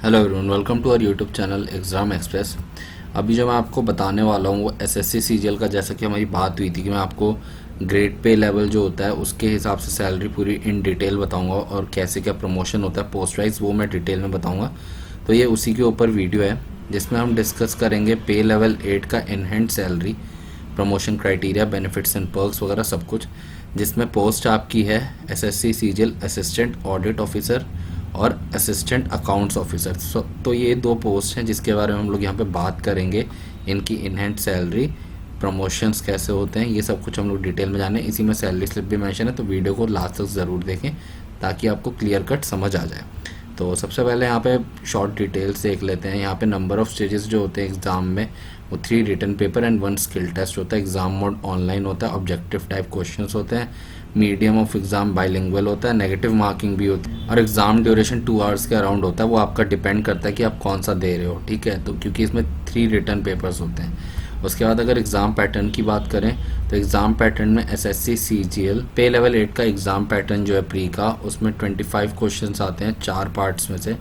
Hello everyone, welcome to our YouTube channel exam express. अभी जो मैं आपको बताने वाला हूँ वो एसएससी सीजीएल का, जैसा कि हमारी बात हुई थी कि मैं आपको ग्रेड पे लेवल जो होता है उसके हिसाब से सैलरी पूरी इन डिटेल बताऊंगा और कैसे क्या प्रमोशन होता है पोस्ट वाइज वो मैं डिटेल में बताऊंगा। तो ये उसी के ऊपर वीडियो है जिसमें हम डिस्कस करेंगे पे लेवल 8 का in hand salary, promotion criteria, benefits and perks वगैरह सब कुछ, जिसमें पोस्ट आपकी है SSC CGL assistant audit officer और असिस्टेंट अकाउंट्स ऑफिसर। तो ये दो पोस्ट हैं जिसके बारे में हम लोग यहाँ पे बात करेंगे। इनकी इनहेंड सैलरी, प्रमोशंस कैसे होते हैं, ये सब कुछ हम लोग डिटेल में जाने। इसी में सैलरी स्लिप भी मेंशन है, तो वीडियो को लास्ट तक ज़रूर देखें ताकि आपको क्लियर कट समझ आ जाए। तो सबसे पहले यहाँ पे शॉर्ट डिटेल्स देख लेते हैं। यहाँ पे नंबर ऑफ स्टेजेस जो होते हैं एग्ज़ाम में वो 3 written paper and 1 skill test होता है। एग्ज़ाम मोड ऑनलाइन होता है, ऑब्जेक्टिव टाइप क्वेश्चंस होते हैं, मीडियम ऑफ एग्ज़ाम बाइलिंगुअल होता है, नेगेटिव मार्किंग भी होती है और एग्ज़ाम ड्यूरेशन 2 आवर्स के अराउंड होता है। वो आपका डिपेंड करता है कि आप कौन सा दे रहे हो, ठीक है। तो क्योंकि इसमें 3 रिटन पेपर्स होते हैं। उसके बाद अगर एग्ज़ाम पैटर्न की बात करें तो एग्ज़ाम पैटर्न में एसएससी सीजीएल पे लेवल 8 का एग्ज़ाम पैटर्न जो है प्री का, उसमें 25 क्वेश्चंस आते हैं 4 पार्ट्स में से।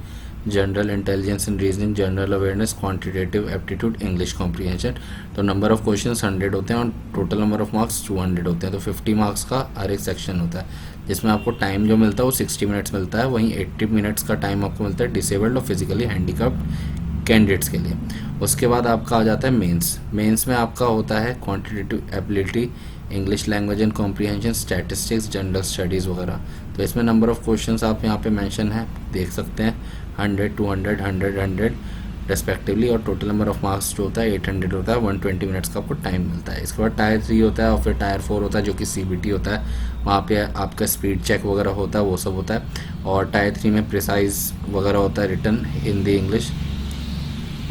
General intelligence and reasoning, general awareness, quantitative aptitude, English comprehension. तो नंबर ऑफ क्वेश्चंस 100 होते हैं और टोटल नंबर ऑफ मार्क्स 200 होते हैं। तो 50 मार्क्स का हर एक सेक्शन होता है, जिसमें आपको टाइम जो मिलता है वो 60 मिनट्स मिलता है। वहीं 80 मिनट्स का टाइम आपको मिलता है डिसेबल्ड और फिजिकली हैंडीकैप्ड कैंडिडेट्स के लिए। उसके बाद आपका आ जाता है मेंस। मेंस में आपका होता है quantitative ability, English language and comprehension, statistics, general studies वगैरह। तो इसमें नंबर ऑफ क्वेश्चंस आप यहाँ पे मेंशन है, देख सकते हैं 100, 200, 100, 100 रेस्पेक्टिवली। और टोटल नंबर ऑफ मार्क्स जो होता है 800 होता है। 120 मिनट्स का आपको टाइम मिलता है। इसके बाद टायर 3 होता है और फिर टायर 4 होता है जो कि सीबीटी होता है। वहाँ पे आपका स्पीड चेक वगैरह होता है, वो सब होता है। और टायर 3 में प्रिसाइज वगैरह होता है, रिटन, हिंदी, इंग्लिश,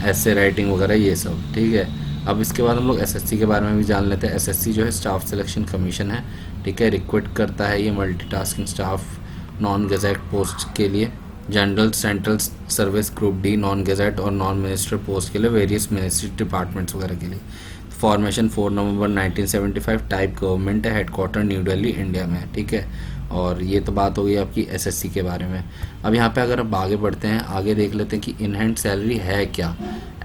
ऐसे राइटिंग वगैरह ये सब, ठीक है। अब इसके बाद हम लोग एसएससी के बारे में भी जान लेते हैं। एसएससी जो है स्टाफ सिलेक्शन कमीशन है, ठीक है। रिक्रूट करता है ये multitasking staff non gazette post के लिए, general central service group D, non gazette और नॉन मिनिस्टर पोस्ट के लिए, वेरियस मिनिस्ट्री डिपार्टमेंट्स वगैरह के लिए। फॉर्मेशन 4 नवंबर 1975, टाइप गवर्नमेंट है, हेडक्वार्टर न्यू दिल्ली इंडिया में, ठीक है। और ये तो बात हो गई आपकी एसएससी के बारे में। अब यहाँ पे अगर आप आगे बढ़ते हैं, आगे देख लेते हैं कि इन हैंड सैलरी है क्या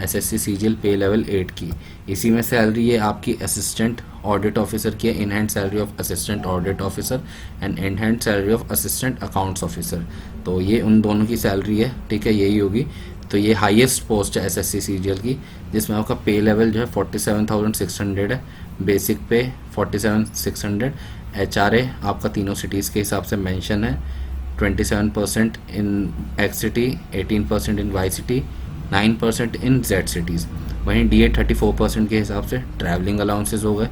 एसएससी सीजीएल पे लेवल 8 की। इसी में सैलरी ये आपकी असिस्टेंट ऑडिट ऑफिसर की है, in hand salary of assistant audit officer and in hand salary of assistant accounts officer. तो ये उन दोनों की सैलरी है, ठीक है, यही होगी। तो ये हाईएस्ट पोस्ट है एसएससी सीजीएल की, जिसमें आपका पे लेवल जो है 47,600 है, बेसिक पे 47,600। एचआरए आपका तीनों सिटीज़ के हिसाब से मेंशन है, 27% इन एक्स सिटी, 18% इन वाई सिटी, 9% इन जेड सिटीज़। वहीं डीए 34% के हिसाब से। ट्रैवलिंग अलाउंसेज हो गए,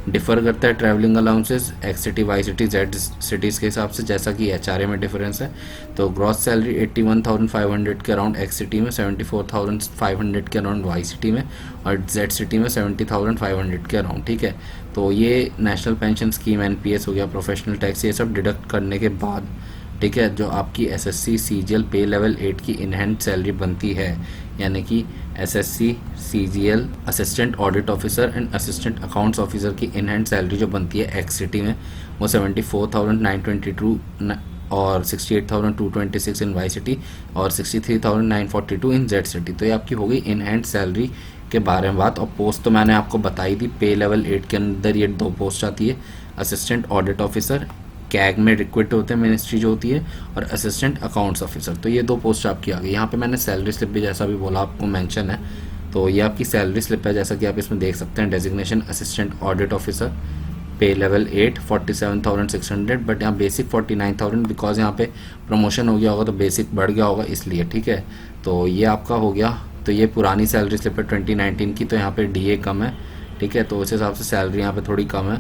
डिफ़र करता है travelling allowances X city, Y city, Z cities के हिसाब से, जैसा कि एचआरए में डिफरेंस है। तो ग्रॉस सैलरी 81,500 के अराउंड एक्स सिटी में, 74,500 के अराउंड वाई सिटी में और जेड सिटी में 70,500 के अराउंड, ठीक है। तो ये नेशनल पेंशन स्कीम, एनपीएस हो गया, प्रोफेशनल टैक्स, ये सब डिडक्ट करने के बाद, ठीक है, जो आपकी एसएससी सीजीएल पे लेवल 8 की इनहैंड सैलरी बनती है, यानी कि SSC CGL assistant audit officer and assistant accounts officer की इनहैंड सैलरी जो बनती है एक्स सिटी में, वो 74,922 और 68,226 इन वाई सिटी और 63,942 इन जेड सिटी। तो ये आपकी हो गई इन हैंड सैलरी के बारे में बात। और पोस्ट तो मैंने आपको बताई थी, पे लेवल 8 के अंदर ये 2 पोस्ट आती है, असिस्टेंट ऑडिट ऑफिसर, कैग में रिक्रूट होते हैं मिनिस्ट्री जो होती है, और असिस्टेंट अकाउंट्स ऑफिसर। तो ये 2 पोस्ट आपकी आ गई। यहाँ पे मैंने सैलरी स्लिप भी जैसा भी बोला आपको मेंशन है। तो ये आपकी सैलरी स्लिप है, जैसा कि आप इसमें देख सकते हैं। डेजिग्नेशन असिस्टेंट ऑडिट ऑफिसर, पे लेवल 8 47,600, बट यहाँ बेसिक 49,000, बिकॉज यहाँ पे प्रमोशन हो गया होगा तो बेसिक बढ़ गया होगा इसलिए, ठीक है। तो ये आपका हो गया। तो ये पुरानी सैलरी स्लिप है 2019 की, तो यहाँ पे डीए कम है, ठीक है। तो उस हिसाब से सैलरी यहाँ पे थोड़ी कम है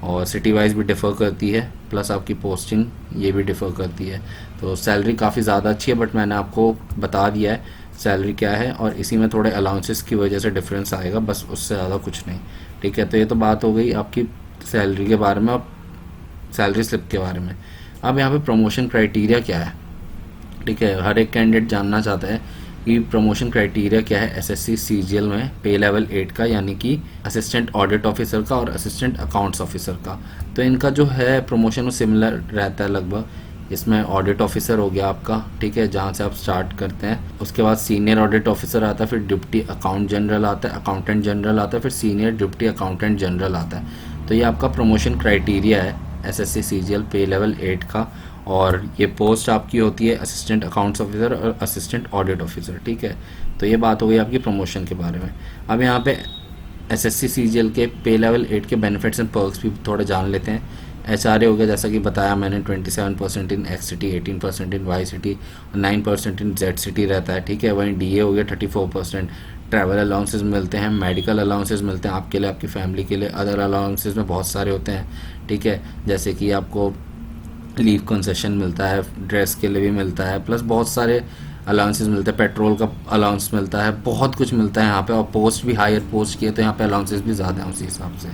और सिटी वाइज भी डिफ़र करती है, प्लस आपकी पोस्टिंग ये भी डिफ़र करती है। तो सैलरी काफ़ी ज़्यादा अच्छी है, बट मैंने आपको बता दिया है सैलरी क्या है, और इसी में थोड़े अलाउंसेस की वजह से डिफरेंस आएगा, बस उससे ज़्यादा कुछ नहीं, ठीक है। तो ये तो बात हो गई आपकी सैलरी के बारे में और सैलरी स्लिप के बारे में। अब यहाँ पे प्रमोशन क्राइटेरिया क्या है, ठीक है। हर एक कैंडिडेट जानना चाहता है कि प्रमोशन क्राइटेरिया क्या है एसएससी सीजीएल में पे लेवल 8 का, यानी कि असिस्टेंट ऑडिट ऑफिसर का और असिस्टेंट अकाउंट्स ऑफिसर का। तो इनका जो है प्रमोशन वो सिमिलर रहता है लगभग, इसमें ऑडिट ऑफिसर हो गया आपका, ठीक है, जहाँ से आप स्टार्ट करते हैं। उसके बाद सीनियर ऑडिट ऑफिसर आता है, फिर डिप्टी अकाउंट जनरल आता है, अकाउंटेंट जनरल आता है, फिर सीनियर डिप्टी अकाउंटेंट जनरल आता है। तो ये आपका प्रमोशन क्राइटेरिया है एसएससी सीजीएल पे लेवल 8 का। और ये पोस्ट आपकी होती है असिस्टेंट अकाउंट्स ऑफिसर और असिस्टेंट ऑडिट ऑफिसर, ठीक है। तो ये बात हो गई आपकी प्रमोशन के बारे में। अब यहाँ पे एसएससी सीजीएल के पे लेवल 8 के बेनिफिट्स एंड पर्क्स भी थोड़े जान लेते हैं। एचआरए हो गया, जैसा कि बताया मैंने, 27% इन एक्स सिटी, 18% इन वाई सिटी और 9% इन जेड सिटी रहता है, ठीक है। वहीं डीए हो गया 34%। ट्रैवल अलाउंसेस मिलते हैं, मेडिकल अलाउंसेस मिलते हैं आपके लिए, आपकी फैमिली के लिए। अदर अलाउंसेस में बहुत सारे होते हैं, ठीक है, जैसे कि आपको लीव कंसेशन मिलता है, ड्रेस के लिए भी मिलता है, प्लस बहुत सारे अलाउंसेस मिलते हैं, पेट्रोल का अलाउंस मिलता है, बहुत कुछ मिलता है यहाँ पे। और पोस्ट भी हायर पोस्ट की है तो यहाँ पे अलाउंसेस भी ज़्यादा हैं उसी हिसाब से,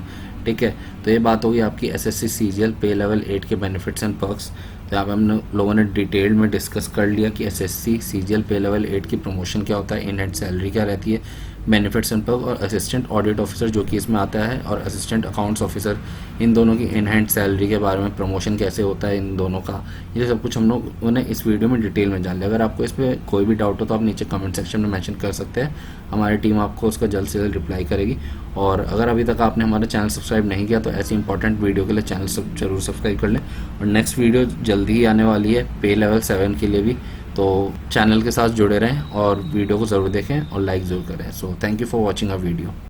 ठीक है। तो ये बात होगी आपकी एसएससी सीजीएल पे लेवल 8 के बेनिफिट्स एंड पर्क्स। तो यहाँ पे हम लोगों ने डिटेल में डिस्कस कर लिया कि एसएससी सीजीएल पे लेवल 8 की प्रमोशन क्या होता है, इन हैंड सैलरी क्या रहती है, बेनिफिट्स एंड पर्क, और असिस्टेंट ऑडिट ऑफिसर जो कि इसमें आता है, और असिस्टेंट अकाउंट्स ऑफिसर, इन दोनों की इन हैंड सैलरी के बारे में, प्रमोशन कैसे होता है इन दोनों का, ये सब कुछ हम लोगों ने इस वीडियो में डिटेल में जान लिया। अगर आपको इस पर कोई भी डाउट हो तो आप नीचे कमेंट सेक्शन में मेंशन कर सकते हैं, हमारी टीम आपको उसका जल्द से जल्द रिप्लाई करेगी। और अगर अभी तक आपने हमारा चैनल सब्सक्राइब नहीं किया तो ऐसी इंपॉर्टेंट वीडियो के लिए चैनल जरूर सब्सक्राइब कर लें। और नेक्स्ट वीडियो जल्दी ही आने वाली है पे लेवल 7 के लिए भी, तो चैनल के साथ जुड़े रहें और वीडियो को ज़रूर देखें और लाइक ज़रूर करें। So thank you for watching a video.